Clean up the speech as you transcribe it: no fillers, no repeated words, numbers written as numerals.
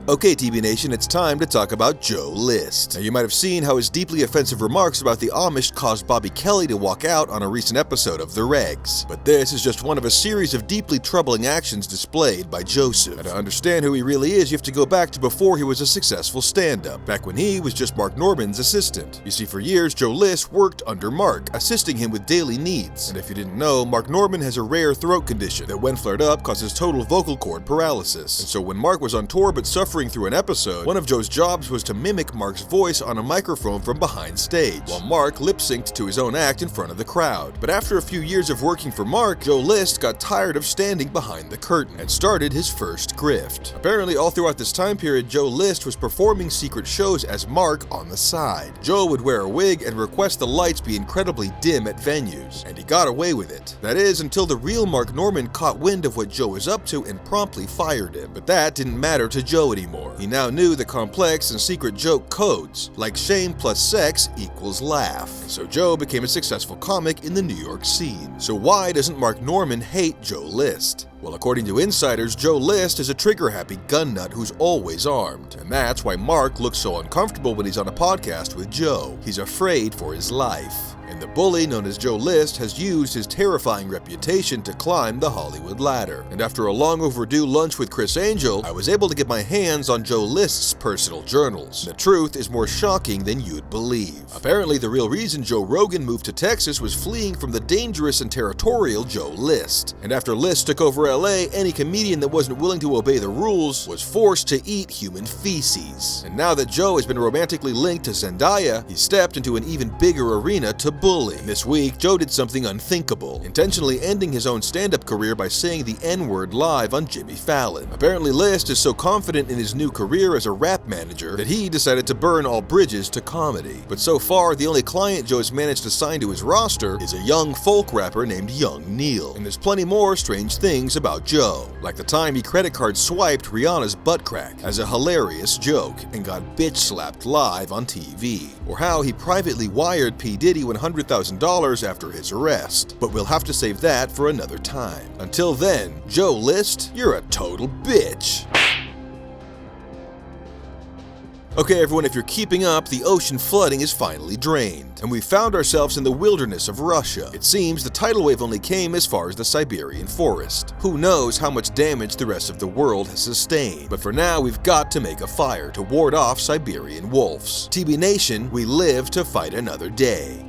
Okay, TB Nation, it's time to talk about Joe List. Now, you might have seen how his deeply offensive remarks about the Amish caused Bobby Kelly to walk out on a recent episode of The Regs. But this is just one of a series of deeply troubling actions displayed by Joseph. Now, to understand who he really is, you have to go back to before he was a successful stand-up, back when he was just Mark Norman's assistant. You see, for years, Joe List worked under Mark, assisting him with daily needs. And if you didn't know, Mark Norman has a rare throat condition that, when flared up, causes total vocal cord paralysis. And so when Mark was on tour but suffering through an episode, one of Joe's jobs was to mimic Mark's voice on a microphone from behind stage, while Mark lip-synced to his own act in front of the crowd. But after a few years of working for Mark, Joe List got tired of standing behind the curtain and started his first grift. Apparently, all throughout this time period, Joe List was performing secret shows as Mark on the side. Joe would wear a wig and request the lights be incredibly dim at venues, and he got away with it. That is, until the real Mark Norman caught wind of what Joe was up to and promptly fired him. But that didn't matter to Joe anymore. He now knew the complex and secret joke codes, like shame plus sex equals laugh. So Joe became a successful comic in the New York scene. So why doesn't Mark Norman hate Joe List? Well, according to insiders, Joe List is a trigger-happy gun nut who's always armed. And that's why Mark looks so uncomfortable when he's on a podcast with Joe. He's afraid for his life. And the bully known as Joe List has used his terrifying reputation to climb the Hollywood ladder. And after a long overdue lunch with Chris Angel, I was able to get my hands on Joe List's personal journals. The truth is more shocking than you'd believe. Apparently, the real reason Joe Rogan moved to Texas was fleeing from the dangerous and territorial Joe List. And after List took over LA, any comedian that wasn't willing to obey the rules was forced to eat human feces. And now that Joe has been romantically linked to Zendaya, he stepped into an even bigger arena to bully. And this week, Joe did something unthinkable, intentionally ending his own stand-up career by saying the N-word live on Jimmy Fallon. Apparently, List is so confident in his new career as a rap manager that he decided to burn all bridges to comedy. But so far, the only client Joe has managed to sign to his roster is a young folk rapper named Young Neil. And there's plenty more strange things about Joe, like the time he credit card swiped Rihanna's butt crack as a hilarious joke and got bitch slapped live on TV, or how he privately wired P. Diddy $100,000 after his arrest. But we'll have to save that for another time. Until then, Joe List, you're a total bitch. Okay everyone, if you're keeping up, the ocean flooding is finally drained, and we found ourselves in the wilderness of Russia. It seems the tidal wave only came as far as the Siberian forest. Who knows how much damage the rest of the world has sustained, but for now we've got to make a fire to ward off Siberian wolves. TB Nation, we live to fight another day.